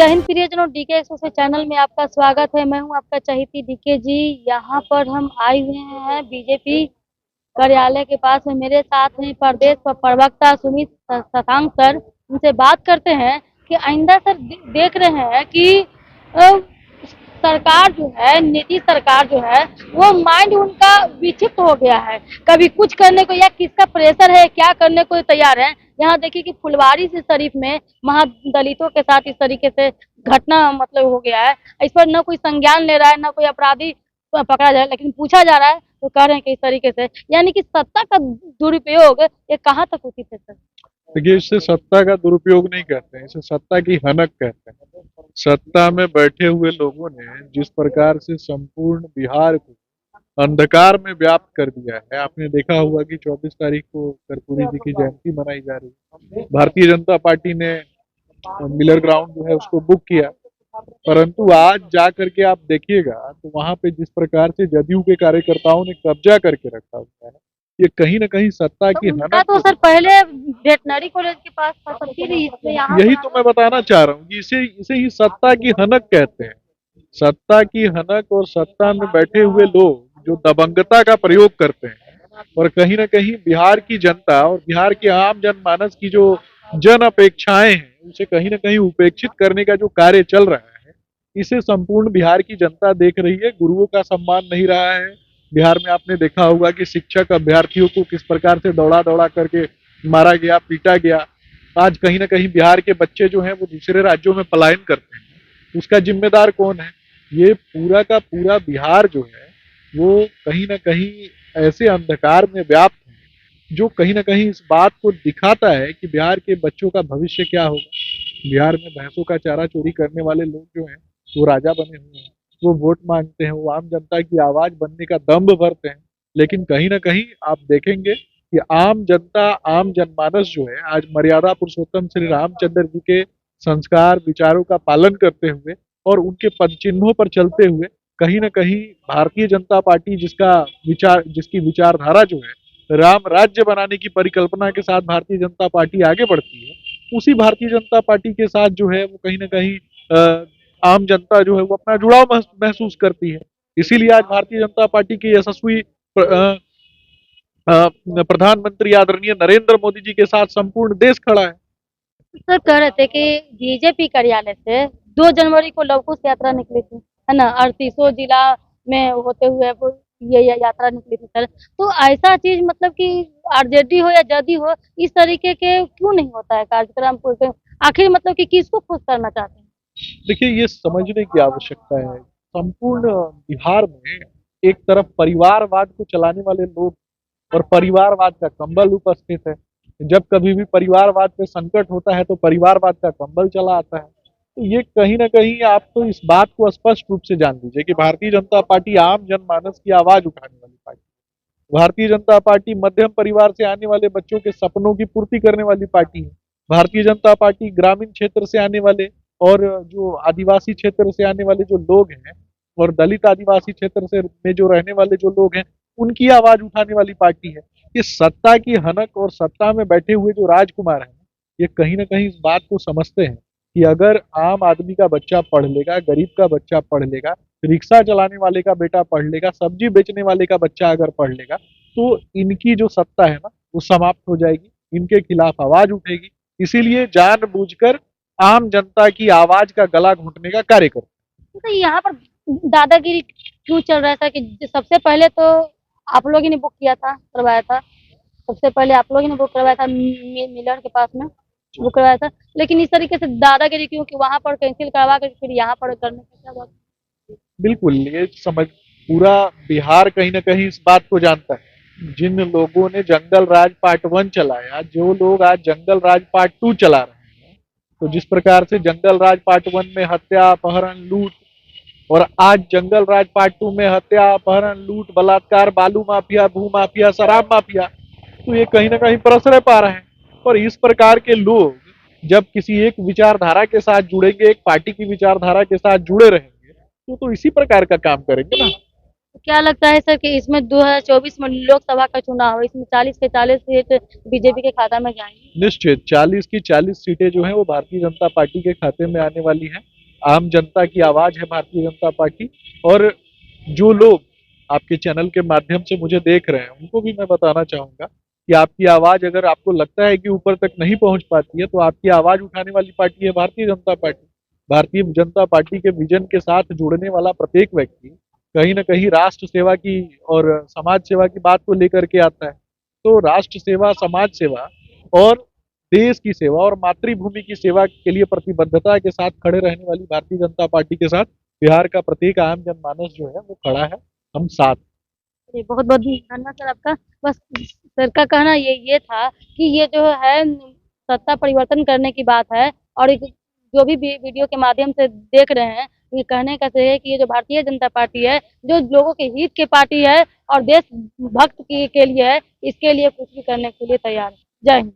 जय हिंद प्रियजनों, DK express channel में आपका स्वागत है। मैं हूं आपका चहेती डीके जी। यहां पर हम आए हुए हैं बीजेपी कार्यालय के पास में। मेरे साथ हैं प्रदेश प्रवक्ता सुमित शशांक सर। उनसे बात करते हैं कि आइंदा सर देख रहे हैं कि सरकार जो है, नीतीश सरकार जो है वो माइंड उनका विक्षिप्त हो गया है। कभी कुछ करने को या किसका प्रेशर है, क्या करने को तैयार है। यहाँ देखिए कि फुलवारी से शरीफ में महादलितों के साथ इस तरीके से घटना मतलब हो गया है। इस पर न कोई संज्ञान ले रहा है, न कोई अपराधी पकड़ा जाए, लेकिन पूछा जा रहा है तो कह रहे हैं कि इस तरीके से, यानी कि सत्ता का दुरुपयोग ये कहाँ तक उचित है सर? देखिए, इसे सत्ता का दुरुपयोग नहीं कहते हैं, इसे सत्ता की हनक कहते हैं। सत्ता में बैठे हुए लोगों ने जिस प्रकार से संपूर्ण बिहार को अंधकार में व्याप्त कर दिया है। आपने देखा होगा कि 24 तारीख को कर्पूरी जी की जयंती मनाई जा रही है। भारतीय जनता पार्टी ने मिलर ग्राउंड जो है उसको बुक किया, परंतु आज जा करके आप देखिएगा तो वहां पे जिस प्रकार से जदयू के कार्यकर्ताओं ने कब्जा करके रखा हुआ है, ये कहीं ना कहीं सत्ता तो की उनका हनक। तो सर पहले वेटनरी कॉलेज के पास था, तो फिर इसमें यहाँ यही तो मैं बताना चाह रहा हूँ कि इसे इसे ही सत्ता की हनक कहते हैं। सत्ता की हनक और सत्ता में बैठे हुए लोग जो दबंगता का प्रयोग करते हैं और कहीं ना कहीं बिहार की जनता और बिहार के आम जनमानस की जो जन अपेक्षाएं हैं उसे कहीं ना कहीं उपेक्षित करने का जो कार्य चल रहा है, इसे संपूर्ण बिहार की जनता देख रही है। गुरुओं का सम्मान नहीं रहा है। बिहार में आपने देखा होगा कि शिक्षक अभ्यर्थियों को किस प्रकार से दौड़ा दौड़ा करके मारा गया, पीटा गया। आज कहीं ना कहीं बिहार के बच्चे जो हैं वो दूसरे राज्यों में पलायन करते हैं। उसका जिम्मेदार कौन है? ये पूरा का पूरा बिहार जो है वो कहीं ना कहीं ऐसे अंधकार में व्याप्त है जो कहीं ना कहीं इस बात को दिखाता है कि बिहार के बच्चों का भविष्य क्या होगा। बिहार में भैंसों का चारा चोरी करने वाले लोग जो हैं वो राजा बने हुए हैं, वो वोट मांगते हैं, वो आम जनता की आवाज बनने का दम्भ भरते हैं। लेकिन कहीं ना कहीं आप देखेंगे कि आम जनता, आम जनमानस जो है आज मर्यादा पुरुषोत्तम श्री रामचंद्र जी के संस्कार विचारों का पालन करते हुए और उनके पद चिन्हों पर चलते हुए कहीं ना कहीं भारतीय जनता पार्टी जिसकी विचारधारा जो है राम राज्य बनाने की परिकल्पना के साथ भारतीय जनता पार्टी आगे बढ़ती है, उसी भारतीय जनता पार्टी के साथ जो है वो कहीं ना कहीं आम जनता जो है वो अपना जुड़ाव महसूस करती है। इसीलिए आज भारतीय जनता पार्टी के यशस्वी प्रधानमंत्री आदरणीय नरेंद्र मोदी जी के साथ संपूर्ण देश खड़ा है। सर कह रहे थे कि बीजेपी कार्यालय से 2 जनवरी को लव कुश यात्रा निकली थी, है ना, 38 जिला में होते हुए वो ये यात्रा निकली थी सर। तो ऐसा चीज मतलब कि आरजेडी हो या जदयू हो, इस तरीके के क्यों नहीं होता है कार्यक्रम? आखिर मतलब कि किसको खुश करना चाहते हैं? देखिए, ये समझने की आवश्यकता है। संपूर्ण बिहार में एक तरफ परिवारवाद को चलाने वाले लोग और परिवारवाद का कंबल उपस्थित है। जब कभी भी परिवारवाद पे संकट होता है तो परिवारवाद का कंबल चला आता है। तो ये कहीं ना कहीं आप तो इस बात को स्पष्ट रूप से जान लीजिए कि भारतीय जनता पार्टी आम जनमानस की आवाज उठाने वाली पार्टी, भारतीय जनता पार्टी मध्यम परिवार से आने वाले बच्चों के सपनों की पूर्ति करने वाली पार्टी है। भारतीय जनता पार्टी ग्रामीण क्षेत्र से आने वाले और जो आदिवासी क्षेत्र से आने वाले जो लोग हैं और दलित आदिवासी क्षेत्र से में जो रहने वाले जो लोग हैं उनकी आवाज उठाने वाली पार्टी है। ये सत्ता की हनक और सत्ता में बैठे हुए जो राजकुमार हैं, ये कहीं ना कहीं इस बात को समझते हैं कि अगर आम आदमी का बच्चा पढ़ लेगा, गरीब का बच्चा पढ़ लेगा, रिक्शा चलाने वाले का बेटा पढ़ लेगा, सब्जी बेचने वाले का बच्चा अगर पढ़ लेगा, तो इनकी जो सत्ता है ना वो समाप्त हो जाएगी, इनके खिलाफ आवाज उठेगी। इसीलिए जानबूझकर आम जनता की आवाज का गला घोंटने का कार्य करते हैं। तो यहाँ पर दादागिरी क्यों चल रहा था कि सबसे पहले तो आप लोग ही ने बुक किया था, करवाया था। सबसे पहले आप लोग ही ने बुक करवाया था, मिलर के पास में बुक करवाया था। लेकिन इस तरीके से दादागिरी क्यों कि वहां पर कैंसिल करवा कर फिर यहाँ पर करने का क्या बात? बिल्कुल, ये समझ पूरा बिहार कहीं ना कहीं इस बात को जानता है। जिन लोगों ने जंगल राज पार्ट 1 चलाया, जो लोग आज जंगल राज पार्ट 2 चला रहे हैं, तो जिस प्रकार से जंगल राज पार्ट 1 में हत्या, अपहरण, लूट और आज जंगल राज पार्ट 2 में हत्या, अपहरण, लूट, बलात्कार, बालू माफिया, भू माफिया, शराब माफिया, तो ये कहीं ना कहीं प्रश्रय पा रहे हैं। और इस प्रकार के लोग जब किसी एक विचारधारा के साथ जुड़ेंगे, एक पार्टी की विचारधारा के साथ जुड़े रहेंगे, तो इसी प्रकार का काम करेंगे ना। तो क्या लगता है सर कि इसमें 2024 में लोकसभा का चुनाव, इसमें 40 के 40 सीट बीजेपी के खाता में जाएंगे? निश्चित 40 की 40 सीटें जो हैं वो भारतीय जनता पार्टी के खाते में आने वाली हैं। आम जनता की आवाज है भारतीय जनता पार्टी। और जो लोग आपके चैनल के माध्यम से मुझे देख रहे हैं उनको भी मैं बताना चाहूंगा कि आपकी आवाज अगर आपको लगता है कि ऊपर तक नहीं पहुंच पाती है, तो आपकी आवाज उठाने वाली पार्टी है भारतीय जनता पार्टी। भारतीय जनता पार्टी के विजन के साथ जुड़ने वाला प्रत्येक व्यक्ति कहीं ना कहीं राष्ट्र सेवा की और समाज सेवा की बात को लेकर के आता है। तो राष्ट्र सेवा, समाज सेवा और देश की सेवा और मातृभूमि की सेवा के लिए प्रतिबद्धता के साथ खड़े रहने वाली भारतीय जनता पार्टी के साथ बिहार का प्रत्येक आम जनमानस जो है वो खड़ा है, हम साथ। जी, बहुत बहुत धन्यवाद सर आपका। बस सर का कहना ये था कि ये जो है सत्ता परिवर्तन करने की बात है, और जो भी वीडियो के माध्यम से देख रहे हैं, ये कहने का श्रेय है कि ये जो भारतीय जनता पार्टी है, जो लोगों के हित की पार्टी है और देशभक्त के लिए है, इसके लिए कुछ भी करने के लिए तैयार है। जय हिंद।